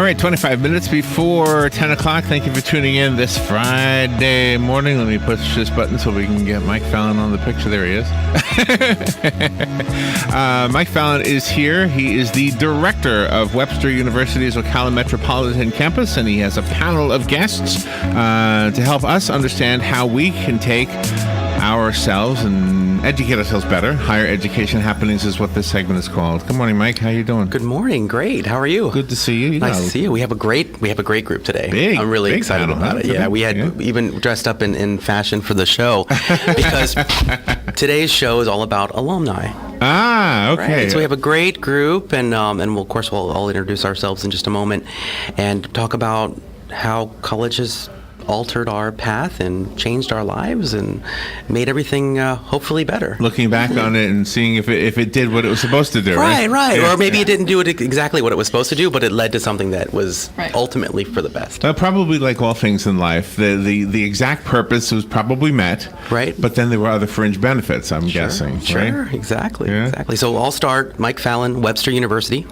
All right, 25 minutes before 10 o'clock. Thank you for tuning in this Friday morning. Let me push this button so we can get Mike Fallon on the picture. There he is. Mike Fallon is here. He is the director of Webster University's Ocala Metropolitan Campus, and he has a panel of guests to help us understand how we can take ourselves and educate ourselves better. Higher education happenings is what this segment is called. Good morning, Mike. How you doing? Good morning. Great. How are you? Good to see you. Nice to see you. We have a great group today. Big, I'm really big excited panel, about huh? it. Yeah, we had even dressed up in fashion for the show because today's show is all about alumni. Ah, okay. Right? So we have a great group, and we'll all introduce ourselves in just a moment and talk about how college has altered our path and changed our lives and made everything hopefully better. Looking back on it and seeing if it did what it was supposed to do, right? Right. Yeah. Or maybe it didn't do it exactly what it was supposed to do, but it led to something that was ultimately for the best. Probably like all things in life, the exact purpose was probably met, right? But then there were other fringe benefits, I'm guessing, Sure, right? Exactly. So I'll start. Mike Fallon, Webster University.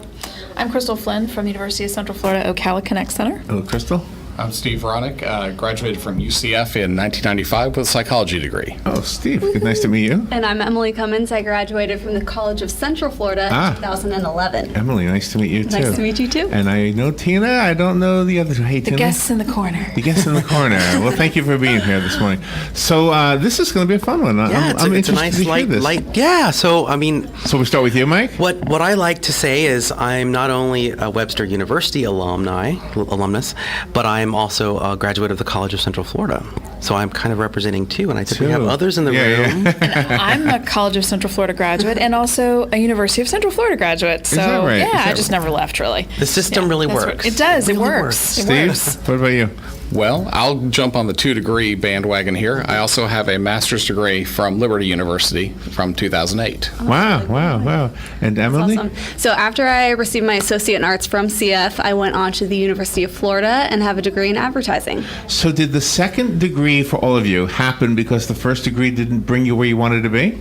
I'm Crystal Flynn from the University of Central Florida Ocala Connect Center. Hello, Crystal. I'm Steve Veronic, graduated from UCF in 1995 with a psychology degree. Oh, Steve, nice to meet you. And I'm Emily Cummins. I graduated from the College of Central Florida in 2011. Emily, nice to meet you, too. Nice to meet you, too. And I know Tina. I don't know the other two. Hey, Tina. The guests in the corner. The guests in the corner. Well, thank you for being here this morning. So this is going to be a fun one. Yeah, I'm it's a interested nice to hear this. light. Yeah, so I mean. So we start with you, Mike? What I like to say is I'm not only a Webster University alumnus, but I'm also a graduate of the College of Central Florida. So I'm kind of representing two, and I think we have others in the room. And I'm a College of Central Florida graduate and also a University of Central Florida graduate. So is that right? I just never left, really. The system really works. It does. It really works. Steve, what about you? Well, I'll jump on the 2-degree bandwagon here. I also have a master's degree from Liberty University from 2008. Wow. And Emily? Awesome. So after I received my associate in arts from CF, I went on to the University of Florida and have a degree in advertising. So did the second degree for all of you happen because the first degree didn't bring you where you wanted to be?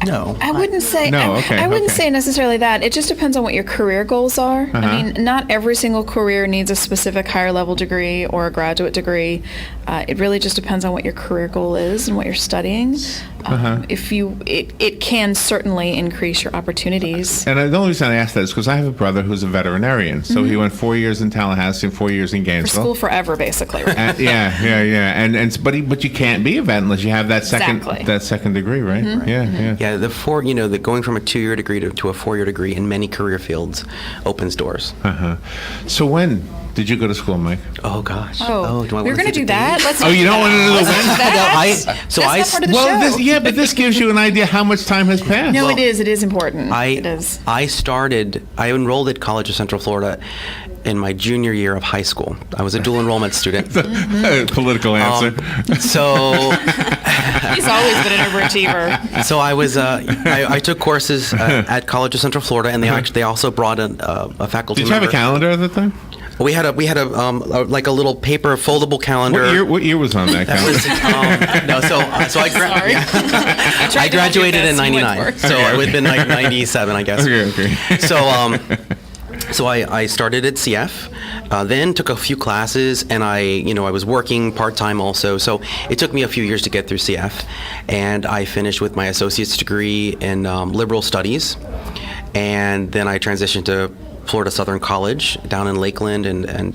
No. I wouldn't say. I wouldn't say necessarily that. It just depends on what your career goals are. I mean, not every single career needs a specific higher level degree or a graduate degree. It really just depends on what your career goal is and what you're studying. It can certainly increase your opportunities. And the only reason I ask that is because I have a brother who's a veterinarian. So he went 4 years in Tallahassee and 4 years in For Gainesville. school forever, basically. Right? Yeah. But you can't be a vet unless you have that second degree, right? Yeah. The going from a 2-year degree to a 4-year degree in many career fields opens doors. So when did you go to school, Mike? Oh gosh. We're going to do that. Let's. Oh, you don't want to know the when? That's not part of the show. But this gives you an idea how much time has passed. No, it is. It is important. It is. I enrolled at College of Central Florida in my junior year of high school. I was a dual enrollment student. Political answer. He's always been an overachiever. So I was. I took courses at College of Central Florida, and they also brought in a faculty. Did you have a calendar at the time? We had a like a little paper foldable calendar. What year was on that calendar? I graduated in '99, so it would have been like '97, I guess. Okay. So I started at CF, then took a few classes, and I was working part-time also. So it took me a few years to get through CF, and I finished with my associate's degree in liberal studies, and then I transitioned to Florida Southern College down in Lakeland and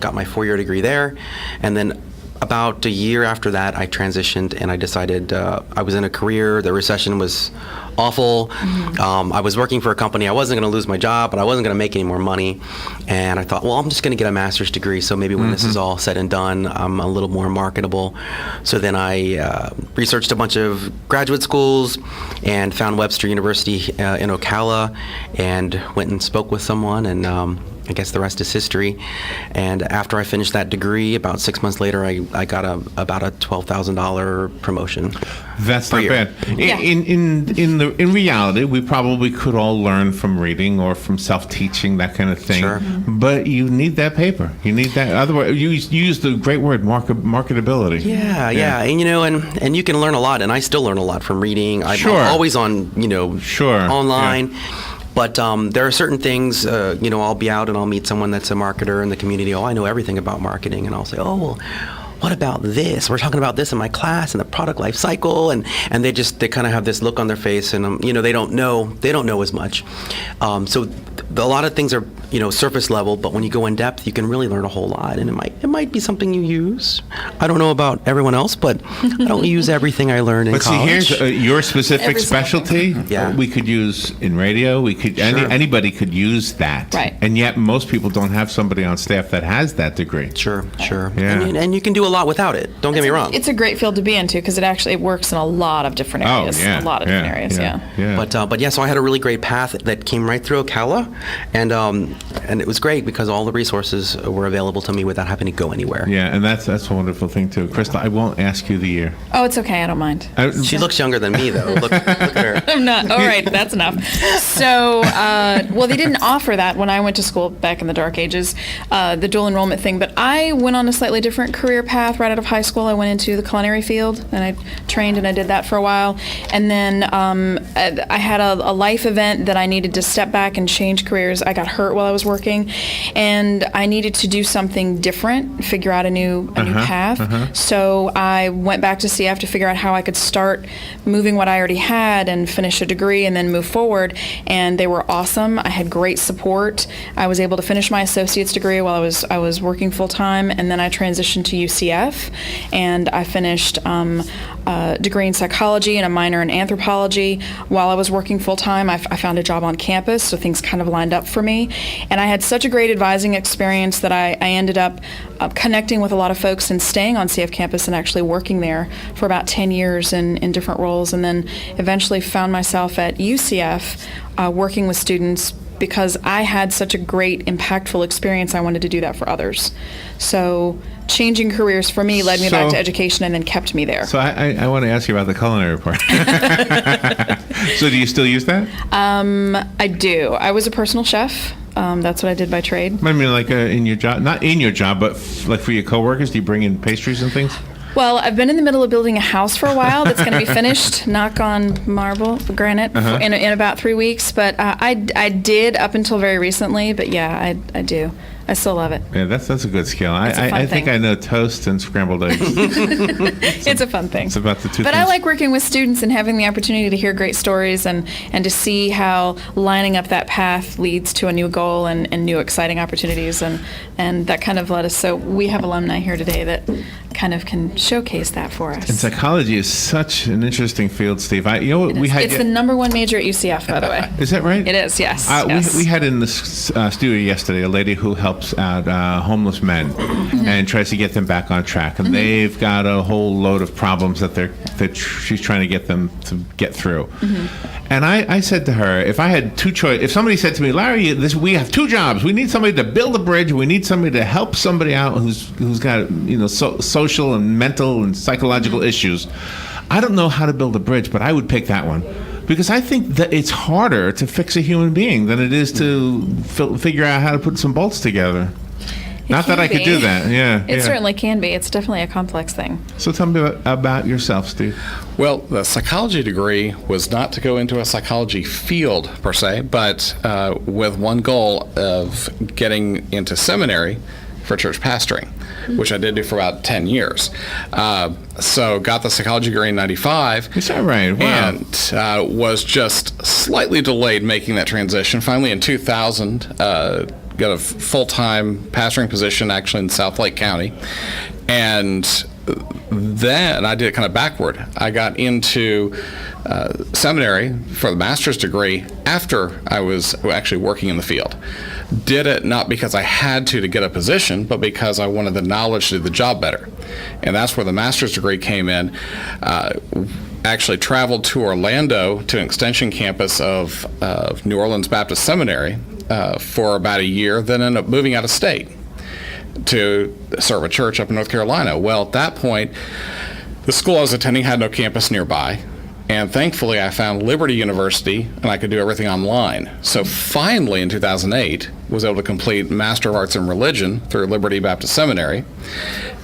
got my 4-year degree there. And then about a year after that, I transitioned and I decided I was in a career. The recession was awful. I was working for a company. I wasn't going to lose my job, but I wasn't going to make any more money. And I thought, well, I'm just going to get a master's degree. So maybe when this is all said and done, I'm a little more marketable. So then I researched a bunch of graduate schools and found Webster University in Ocala and went and spoke with someone. And I guess the rest is history. And after I finished that degree, about 6 months later, I got about a $12,000 promotion. That's not bad. Yeah. In reality, we probably could all learn from reading or from self-teaching, that kind of thing. Sure. But you need that paper. You need that. Otherwise, you use the great word marketability. Yeah. And you can learn a lot, and I still learn a lot from reading. I'm always on, online. But there are certain things, I'll be out and I'll meet someone that's a marketer in the community. Oh, I know everything about marketing. And I'll say, oh, well, what about this? We're talking about this in my class and the product life cycle. And they kind of have this look on their face and, they don't know as much. So a lot of things are, surface level, but when you go in depth, you can really learn a whole lot. And it might be something you use. I don't know about everyone else, but I don't use everything I learned in college. But see, here's your specific specialty. Yeah. We could use in radio. We could anybody could use that. Right. And yet most people don't have somebody on staff that has that degree. Sure. Yeah. And you can do a lot without it. Don't get me wrong. It's a great field to be into because it works in a lot of different areas. Oh, yeah. A lot of different areas, yeah. But so I had a really great path that came right through Ocala, and it was great because all the resources were available to me without having to go anywhere. Yeah, and that's a wonderful thing too. Crystal, I won't ask you the year. Oh, it's okay. I don't mind. She looks younger than me, though. Look at her. I'm not. All right, that's enough. So, they didn't offer that when I went to school back in the dark ages, the dual enrollment thing. But I went on a slightly different career path right out of high school. I went into the culinary field, and I trained and I did that for a while. And then I had a life event that I needed to step back and change careers. I got hurt while I was working, and I needed to do something different, figure out a new path. So I went back to CF to figure out how I could start moving what I already had and finish a degree and then move forward. And they were awesome. I had great support. I was able to finish my associate's degree while I was working full time, and then I transitioned to UCF, and I finished a degree in psychology and a minor in anthropology. While I was working full time, I found a job on campus, so things kind of lined up for me. And I had such a great advising experience that I ended up connecting with a lot of folks and staying on CF campus and actually working there for about 10 years in different roles, and then eventually found myself at UCF working with students because I had such a great, impactful experience. I wanted to do that for others. So changing careers for me led me back to education and then kept me there. So I want to ask you about the culinary part. So do you still use that? I do. I was a personal chef. That's what I did by trade. I mean, like in your job, not in your job, but like for your coworkers, do you bring in pastries and things? Well, I've been in the middle of building a house for a while that's going to be finished, knock on granite, in about 3 weeks. But I did up until very recently, but yeah, I do. I still love it. Yeah, that's a good skill. I think I know toast and scrambled eggs. It's a fun thing. It's about the two But things. I like working with students and having the opportunity to hear great stories and to see how lining up that path leads to a new goal and new exciting opportunities. And that kind of led us. So we have alumni here today that kind of can showcase that for us. And psychology is such an interesting field, Steve. It's the number one major at UCF, by the way. Is that right? It is, yes. We had in the studio yesterday a lady who helps out homeless men and tries to get them back on track. And they've got a whole load of problems that she's trying to get them to get through. And I said to her, if I had two choices, if somebody said to me, Larry, we have two jobs. We need somebody to build a bridge. We need somebody to help somebody out who's got social and mental and psychological issues. I don't know how to build a bridge, but I would pick that one. Because I think that it's harder to fix a human being than it is to figure out how to put some bolts together. Not that I could do that. Yeah, It certainly can be. It's definitely a complex thing. So tell me about yourself, Steve. Well, the psychology degree was not to go into a psychology field per se, but with one goal of getting into seminary for church pastoring, which I did do for about 10 years. So got the psychology degree in 95. Is that right? Wow. And was just slightly delayed making that transition. Finally, in 2000, got a full-time pastoring position actually in South Lake County. And then I did it kind of backward. I got into seminary for the master's degree after I was actually working in the field. Did it not because I had to get a position, but because I wanted the knowledge to do the job better. And that's where the master's degree came in. Actually traveled to Orlando to an extension campus of New Orleans Baptist Seminary for about a year, then ended up moving out of state to serve a church up in North Carolina. Well, at that point, the school I was attending had no campus nearby. And thankfully, I found Liberty University, and I could do everything online. So finally, in 2008, was able to complete Master of Arts in Religion through Liberty Baptist Seminary.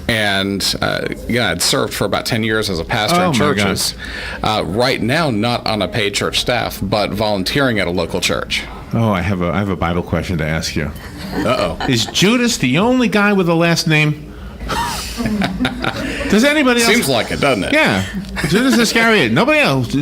And I'd served for about 10 years as a pastor in churches. Right now, not on a paid church staff, but volunteering at a local church. Oh, I have a Bible question to ask you. Uh-oh. Is Judas the only guy with a last name? Does anybody else? Seems like it, doesn't it? Yeah, Judas Iscariot. Nobody else.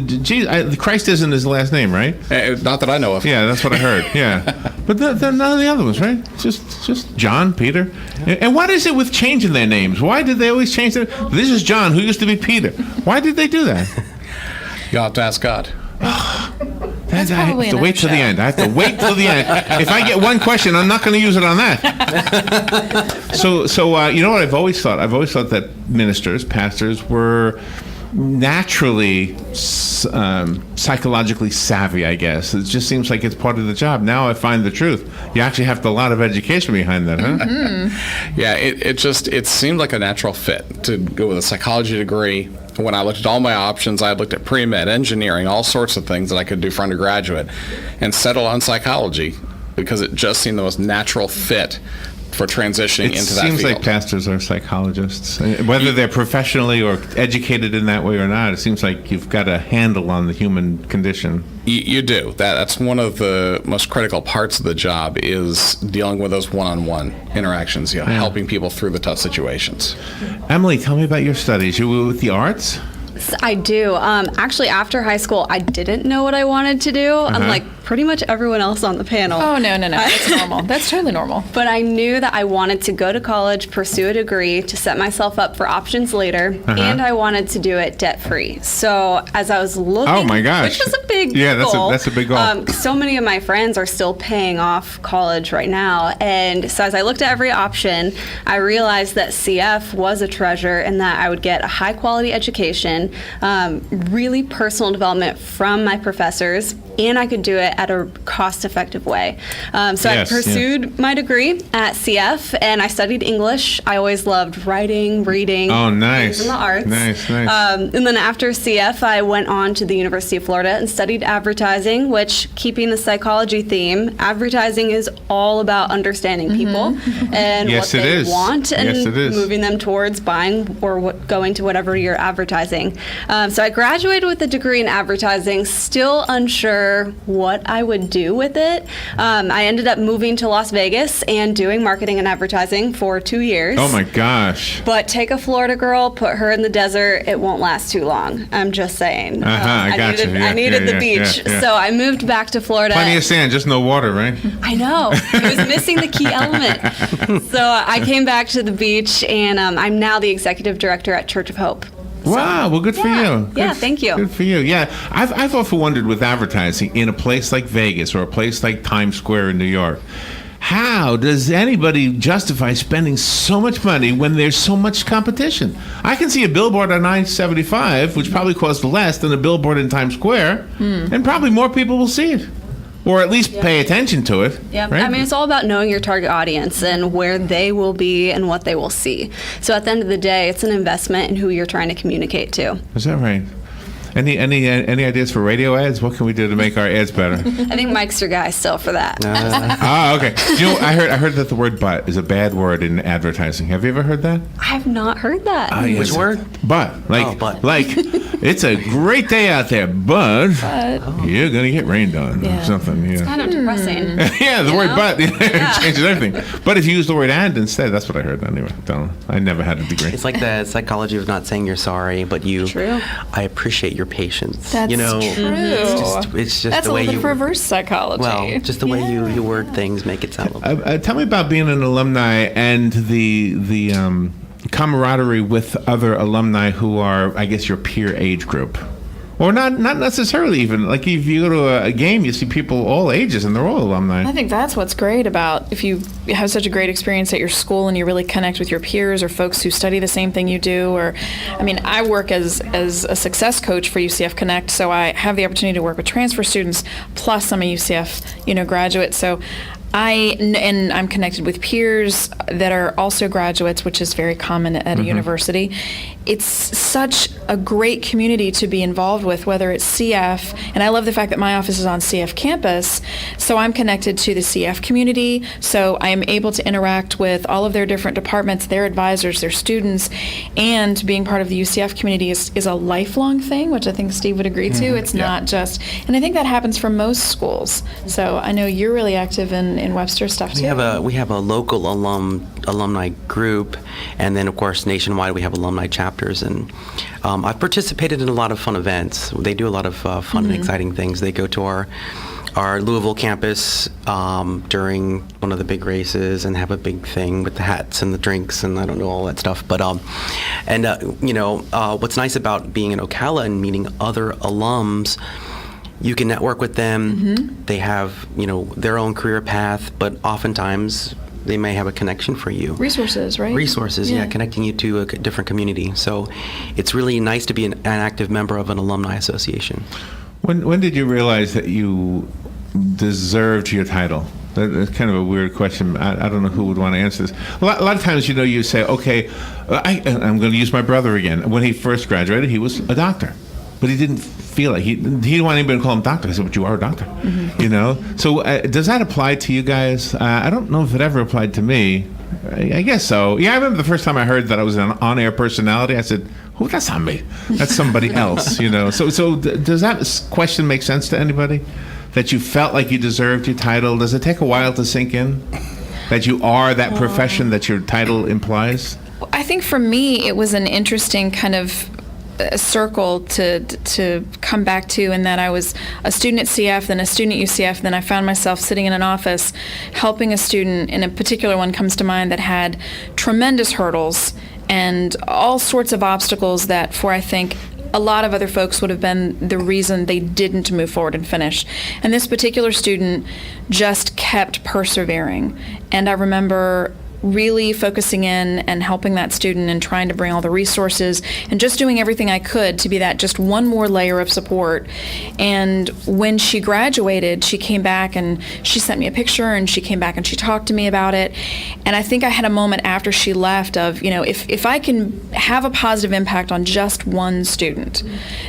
Christ isn't his last name, right? Not that I know of. Yeah, that's what I heard. Yeah, but none of the other ones, right? Just John, Peter. And what is it with changing their names? Why did they always change their? This is John, who used to be Peter. Why did they do that? You'll have to ask God. That's I have probably to wait till the another end. I have to wait till the end. If I get one question, I'm not going to use it on that. So you know what I've always thought? I've always thought that ministers, pastors, were naturally psychologically savvy, I guess. It just seems like it's part of the job. Now I find the truth. You actually have a lot of education behind that, huh? Mm-hmm. Yeah, it seemed like a natural fit to go with a psychology degree. When I looked at all my options, I looked at pre-med, engineering, all sorts of things that I could do for undergraduate, and settled on psychology because it just seemed the most natural fit for transitioning into that field. It seems like pastors are psychologists. Whether they're professionally or educated in that way or not, it seems like you've got a handle on the human condition. You do. That's one of the most critical parts of the job is dealing with those one-on-one interactions, helping people through the tough situations. Emily, tell me about your studies. You were with the arts? I do. Actually, after high school, I didn't know what I wanted to do. I'm like pretty much everyone else on the panel. Oh, no. That's normal. That's totally normal. But I knew that I wanted to go to college, pursue a degree to set myself up for options later, and I wanted to do it debt-free. So as I was looking, oh my gosh, which was a big goal. That's a big goal. So many of my friends are still paying off college right now. And so as I looked at every option, I realized that CF was a treasure and that I would get a high-quality education, really personal development from my professors, and I could do it at a cost-effective way. So I pursued my degree at CF, and I studied English. I always loved writing, reading, and the arts. Nice. And then after CF, I went on to the University of Florida and studied advertising, which, keeping the psychology theme, advertising is all about understanding people and what they want and moving them towards buying or going to whatever you're advertising. So I graduated with a degree in advertising, still unsure what I would do with it. I ended up moving to Las Vegas and doing marketing and advertising for 2 years. Oh my gosh. But take a Florida girl, put her in the desert, it won't last too long. I'm just saying. I needed the beach. So I moved back to Florida. Plenty of sand, just no water, right? I know. It was missing the key element. So I came back to the beach, and I'm now the executive director at Church of Hope. Wow, well, good for you. Thank you. Good for you. Yeah, I've often wondered with advertising in a place like Vegas or a place like Times Square in New York, how does anybody justify spending so much money when there's so much competition? I can see a billboard on I-75, which probably costs less than a billboard in Times Square, and probably more people will see it. Or at least pay attention to it. Yeah, right? I mean, it's all about knowing your target audience and where they will be and what they will see. So at the end of the day, it's an investment in who you're trying to communicate to. Is that right? Any ideas for radio ads? What can we do to make our ads better? I think Mike's your guy still for that. Okay. You know, I heard that the word "but" is a bad word in advertising. Have you ever heard that? I have not heard that. Which word? But. But. Like, it's a great day out there, but you're gonna get rained on or something. Yeah. It's kind of depressing. Yeah, the word "but" changes everything. But if you use the word "and" instead, that's what I heard anyway. I never had a degree. It's like the psychology of not saying you're sorry, but True. I appreciate your patience. That's true. It's just That's the way a little you bit of reverse psychology. Well, just the way you word things make it sound. A little Tell me about being an alumni and the camaraderie with other alumni who are, I guess, your peer age group. Or not necessarily even. Like if you go to a game, you see people all ages and they're all alumni. I think that's what's great about if you have such a great experience at your school and you really connect with your peers or folks who study the same thing you do. Or, I mean, I work as a success coach for UCF Connect, so I have the opportunity to work with transfer students, plus I'm a UCF graduate. So I'm connected with peers that are also graduates, which is very common at a university. It's such a great community to be involved with, whether it's CF, and I love the fact that my office is on CF campus, so I'm connected to the CF community, so I am able to interact with all of their different departments, their advisors, their students, and being part of the UCF community is a lifelong thing, which I think Steve would agree to. It's not just, and I think that happens for most schools. So I know you're really active in Webster stuff too. We have a local alumni group, and then of course nationwide we have alumni chapters, and I've participated in a lot of fun events. They do a lot of fun and exciting things. They go to our Louisville campus during one of the big races and have a big thing with the hats and the drinks and I don't know all that stuff. But what's nice about being in Ocala and meeting other alums, you can network with them. They have their own career path, but oftentimes they may have a connection for you. Resources, right? Resources, yeah, connecting you to a different community. So it's really nice to be an active member of an alumni association. When did you realize that you deserved your title? That's kind of a weird question. I don't know who would want to answer this. A lot of times, you say, okay, I'm going to use my brother again. When he first graduated, he was a doctor, but he didn't feel it. He didn't want anybody to call him doctor. I said, but you are a doctor, So does that apply to you guys? I don't know if it ever applied to me. I guess so. Yeah, I remember the first time I heard that I was an on-air personality, I said, oh, that's not me. That's somebody else, So does that question make sense to anybody? That you felt like you deserved your title? Does it take a while to sink in? That you are that profession that your title implies? I think for me, it was an interesting kind of circle to come back to, in that I was a student at CF, then a student at UCF, then I found myself sitting in an office helping a student, and a particular one comes to mind that had tremendous hurdles and all sorts of obstacles that for, I think, a lot of other folks would have been the reason they didn't move forward and finish. And this particular student just kept persevering. And I remember really focusing in and helping that student and trying to bring all the resources and just doing everything I could to be that just one more layer of support. And when she graduated, she came back and she sent me a picture, and she came back and she talked to me about it. And I think I had a moment after she left of, if I can have a positive impact on just one student,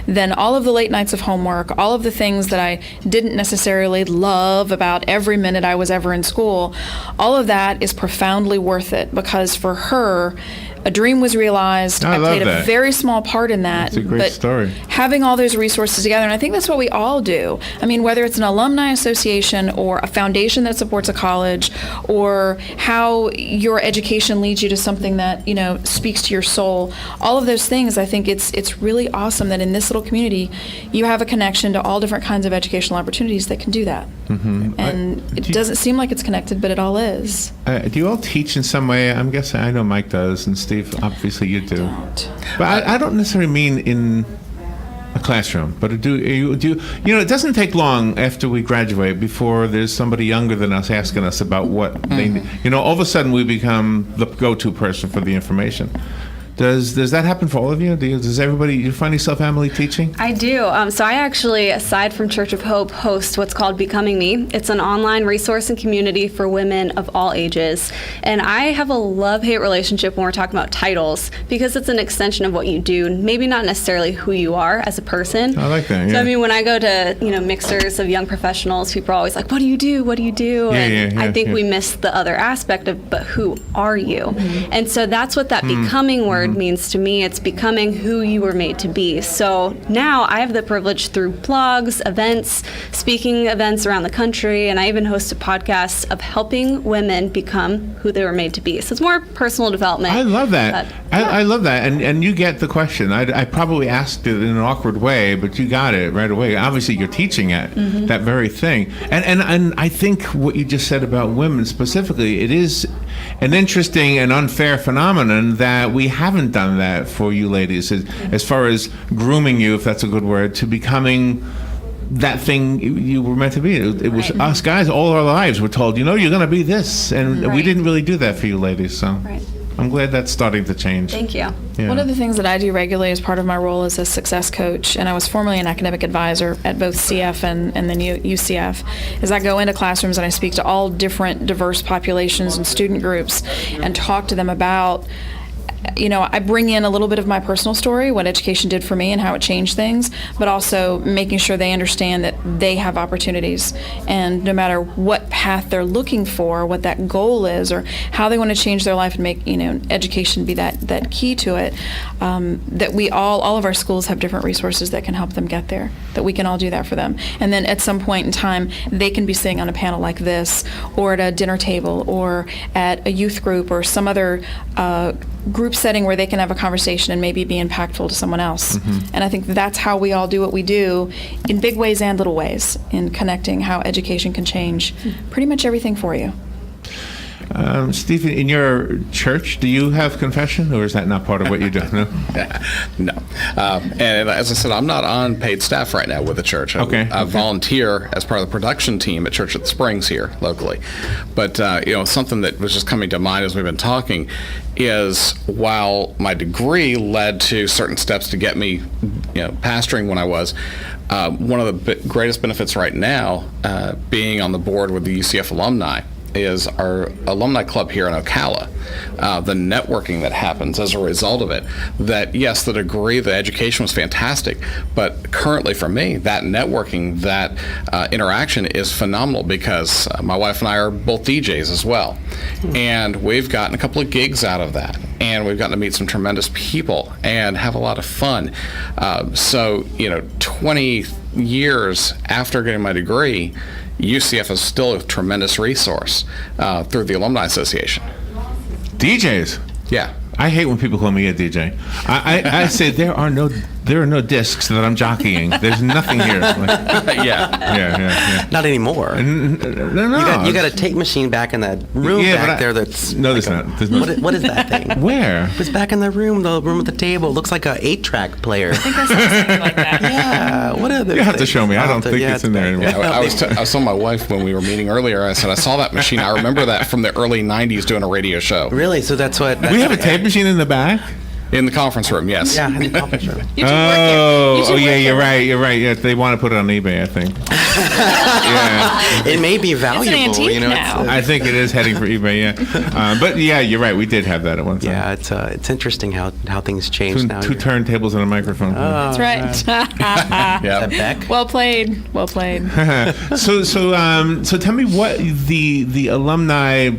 then all of the late nights of homework, all of the things that I didn't necessarily love about every minute I was ever in school, all of that is profoundly worth it, because for her, a dream was realized. I played a very small part in that. It's a great story. Having all those resources together, and I think that's what we all do. I mean, whether it's an alumni association or a foundation that supports a college, or how your education leads you to something that, speaks to your soul, all of those things, I think it's really awesome that in this little community, you have a connection to all different kinds of educational opportunities that can do that. And it doesn't seem like it's connected, but it all is. Do you all teach in some way? I'm guessing, I know Mike does, and Steve, obviously you do. But I don't necessarily mean in a classroom, but it doesn't take long after we graduate before there's somebody younger than us asking us about what they, all of a sudden we become the go-to person for the information. Does that happen for all of you? Does everybody, you find yourself, Emily, teaching? I do. So I actually, aside from Church of Hope, host what's called Becoming Me. It's an online resource and community for women of all ages. And I have a love-hate relationship when we're talking about titles, because it's an extension of what you do, maybe not necessarily who you are as a person. I like that, yeah. So I mean, when I go to, mixers of young professionals, people are always like, what do you do? What do you do? I think we miss the other aspect of, but who are you? And so that's what that becoming word means to me. It's becoming who you were made to be. So now I have the privilege through blogs, events, speaking events around the country, and I even host a podcast of helping women become who they were made to be. So it's more personal development. I love that. I love that. And you get the question. I probably asked it in an awkward way, but you got it right away. Obviously, you're teaching it, that very thing. And I think what you just said about women specifically, it is an interesting and unfair phenomenon that we haven't done that for you ladies, as far as grooming you, if that's a good word, to becoming that thing you were meant to be. It was us guys all our lives were told, you're going to be this, and we didn't really do that for you ladies. So I'm glad that's starting to change. Thank you. Yeah. One of the things that I do regularly as part of my role as a success coach, and I was formerly an academic advisor at both CF and then UCF, is I go into classrooms and I speak to all different diverse populations and student groups and talk to them about I bring in a little bit of my personal story, what education did for me and how it changed things, but also making sure they understand that they have opportunities, and no matter what path they're looking for, what that goal is, or how they want to change their life and make education be that key to it, that we all of our schools have different resources that can help them get there, that we can all do that for them. And then at some point in time, they can be sitting on a panel like this, or at a dinner table, or at a youth group, or some other group setting where they can have a conversation and maybe be impactful to someone else. And I think that's how we all do what we do, in big ways and little ways, in connecting how education can change pretty much everything for you. Stephen, in your church, do you have confession, or is that not part of what you do? No? No. And as I said, I'm not on paid staff right now with the church. I volunteer as part of the production team at Church at the Springs here locally. But, something that was just coming to mind as we've been talking is, while my degree led to certain steps to get me, pastoring when I was, one of the greatest benefits right now, being on the board with the UCF alumni, is our alumni club here in Ocala. The networking that happens as a result of it, that yes, the degree, the education was fantastic, but currently for me, that networking, that interaction is phenomenal, because my wife and I are both DJs as well. And we've gotten a couple of gigs out of that, and we've gotten to meet some tremendous people and have a lot of fun. So 20 years after getting my degree, UCF is still a tremendous resource through the Alumni Association. DJs? Yeah. I hate when people call me a DJ. I say there are no discs that I'm jockeying. There's nothing here. Yeah. Not anymore. No. You got a tape machine back in that room there. That's no, there's not. What is that thing? Where? It's back in the room with the table. It looks like a 8-track player. I think I saw something like that. Yeah. What are those? You have to show me. I don't think it's in there anymore. Yeah, I was telling my wife when we were meeting earlier, I said, I saw that machine. I remember that from the early 90s doing a radio show. Really? So that's what... We have a tape machine in the back? In the conference room, yes. Yeah, in the conference room. You're right. Yeah, they want to put it on eBay, I think. Yeah. It may be valuable. It's an antique now. I think it is heading for eBay, yeah. But yeah, you're right. We did have that at one time. Yeah, it's interesting how things change now. Two turntables and a microphone. That's right. Yeah. Beck? Well played. So tell me what the alumni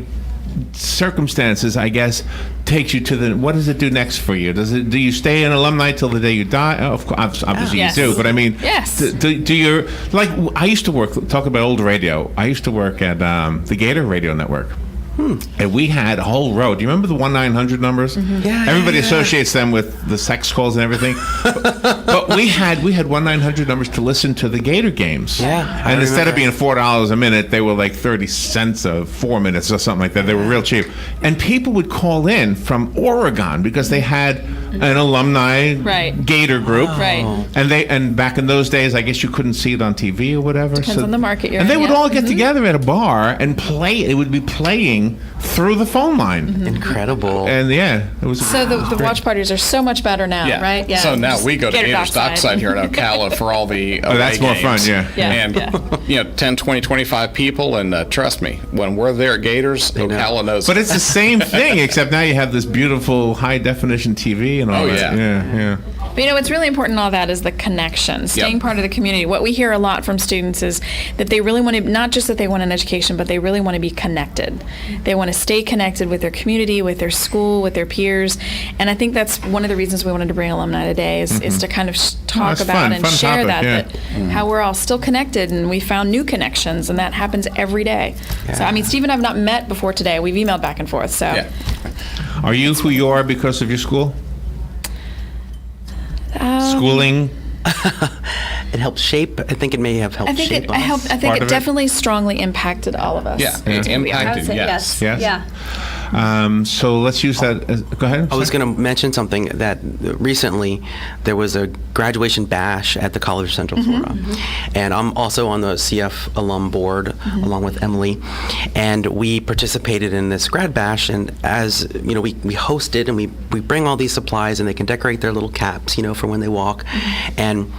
circumstances, I guess, takes you to what does it do next for you? Do you stay an alumni till the day you die? Of course, obviously yes. you do, but I mean, yes. Do you, like, I used to talk about old radio. I used to work at the Gator Radio Network. And we had a whole row. Do you remember the 1-900 numbers? Mm-hmm. Yeah. Everybody associates them with the sex calls and everything. but we had 1-900 numbers to listen to the Gator games. Yeah. And instead of being $4 a minute, they were like 30 cents a 4 minutes or something like that. They were real cheap. And people would call in from Oregon because they had an alumni Gator group. Right. And back in those days, I guess you couldn't see it on TV or whatever. Depends on the market you're in. And they would all get together at a bar and play. It would be playing through the phone line. Incredible. And yeah, it was. So the watch parties are so much better now, right? Yeah. So now we go to Gators Dockside here in Ocala for all the away that's more fun, games. Yeah. And 10, 20, 25 people, and trust me, when we're there at Gators, Ocala knows. But it's the same thing, except now you have this beautiful high definition TV and all that. Yeah. But what's really important in all that is the connection, staying part of the community. What we hear a lot from students is that they really want to, not just that they want an education, but they really want to be connected. They want to stay connected with their community, with their school, with their peers. And I think that's one of the reasons we wanted to bring alumni today is to kind of talk about and share topic, that how we're all still connected and we found new connections, and that happens every day. Yeah. So, I mean, Steve and I have not met before today. We've emailed back and forth. So, Are you who you are because of your school? Schooling? It helped shape. I think it may have helped shape us. I think it definitely strongly impacted all of us. Yeah, impacted, yes. Yeah. So let's use that. Go ahead. I was going to mention something that recently there was a graduation bash at the College of Central Florida. And I'm also on the CF alum board along with Emily. And we participated in this grad bash. And as, we host it and we bring all these supplies and they can decorate their little caps, for when they walk. And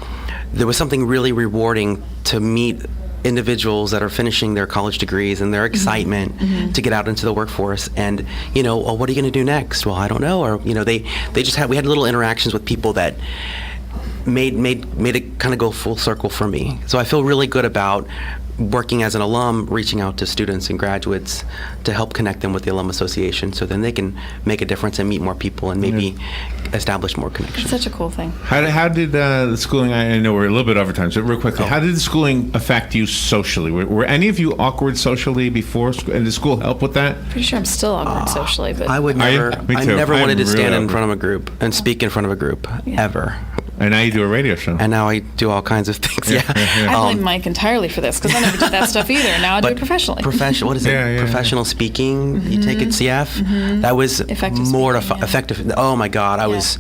there was something really rewarding to meet individuals that are finishing their college degrees and their excitement to get out into the workforce, and well, what are you going to do next? Well, I don't know. Or we had little interactions with people that made it kind of go full circle for me. So I feel really good about working as an alum, reaching out to students and graduates to help connect them with the Alum Association, so then they can make a difference and meet more people and maybe establish more connections. Such a cool thing. How did the schooling, I know we're a little bit over time, so real quickly, how did the schooling affect you socially? Were any of you awkward socially before school, and did school help with that? Pretty sure I'm still awkward socially, but I never wanted to stand in front of a group and speak in front of a group, ever. And now you do a radio show. And now I do all kinds of things. I blame Mike entirely for this, because I never did that stuff either. Now I do it professionally. What is it? Professional speaking. You take it CF. That was effective. Oh my God, I was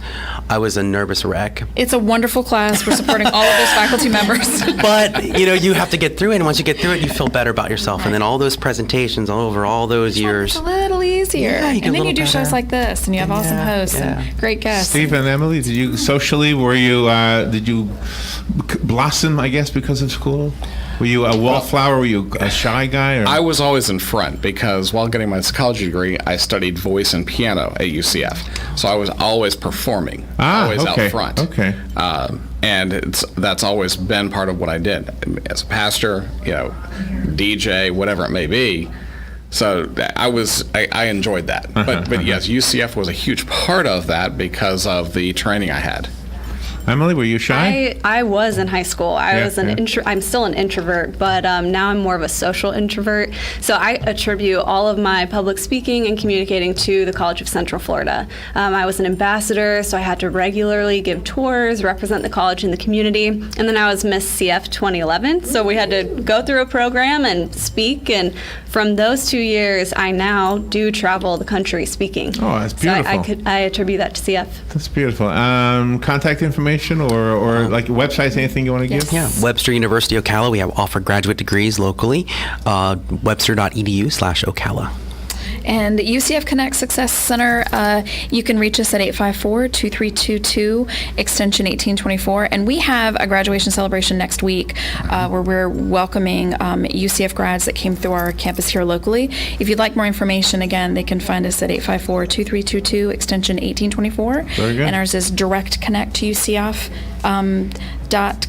a nervous wreck. It's a wonderful class. We're supporting all of those faculty members. But you have to get through it, and once you get through it, you feel better about yourself. And then all those presentations over all those years. It's a little easier. And then you do shows like this, and you have awesome hosts and great guests. Steve and Emily, did you socially, did you blossom, I guess, because of school? Were you a wallflower? Were you a shy guy? Or? I was always in front, because while getting my psychology degree, I studied voice and piano at UCF. So I was always performing, always out front. Okay. And that's always been part of what I did as a pastor, DJ, whatever it may be. So I enjoyed that. But yes, UCF was a huge part of that because of the training I had. Emily, were you shy? I was in high school. I'm still an introvert, but now I'm more of a social introvert. So I attribute all of my public speaking and communicating to the College of Central Florida. I was an ambassador, so I had to regularly give tours, represent the college in the community, and then I was Miss CF 2011. So we had to go through a program and speak, and from those 2 years, I now do travel the country speaking. Oh, that's beautiful. So I attribute that to CF. That's beautiful. Contact information or like websites, anything you want to give? Yeah, Webster University Ocala. We offer graduate degrees locally. Webster.edu/Ocala. And UCF Connect Success Center, you can reach us at 854-2322, extension 1824. And we have a graduation celebration next week where we're welcoming UCF grads that came through our campus here locally. If you'd like more information, again, they can find us at 854-2322, extension 1824. Very good. And ours is Direct Connect to UCF.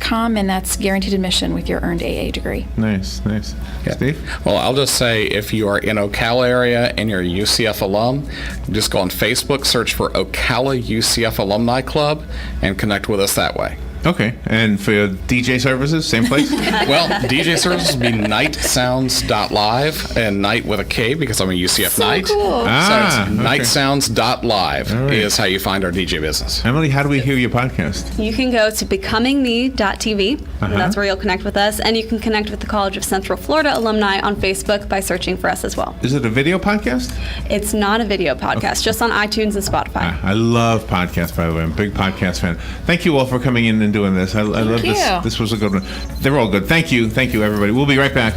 .com, and that's guaranteed admission with your earned AA degree. Nice. Yeah. Steve? Well, I'll just say, if you are in Ocala area and you're a UCF alum, just go on Facebook, search for Ocala UCF Alumni Club, and connect with us that way. Okay. And for your DJ services, same place? Well, DJ services would be nightsounds.live, and night with a K because I'm a UCF Knight. Cool. So it's nightsounds.live is how you find our DJ business. Emily, how do we hear your podcast? You can go to becomingme.tv. That's where you'll connect with us, and you can connect with the College of Central Florida alumni on Facebook by searching for us as well. Is it a video podcast? It's not a video podcast, just on iTunes and Spotify. I love podcasts, by the way. I'm a big podcast fan. Thank you all for coming in and doing this. I love this. This was a good one. They're all good. Thank you, everybody. We'll be right back.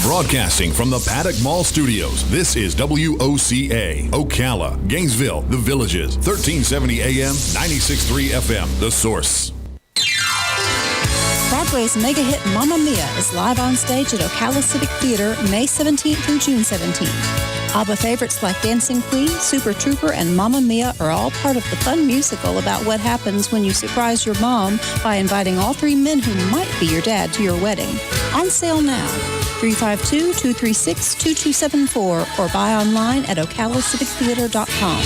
Broadcasting from the Paddock Mall Studios, this is WOCA, Ocala, Gainesville, The Villages, 1370 AM, 96.3 FM, The Source. Broadway's mega hit Mamma Mia is live on stage at Ocala Civic Theater May 17th through June 17th. ABBA favorites like Dancing Queen, Super Trooper, and Mamma Mia are all part of the fun musical about what happens when you surprise your mom by inviting all three men who might be your dad to your wedding. On sale now, 352-236-2274, or buy online at ocalacivictheater.com.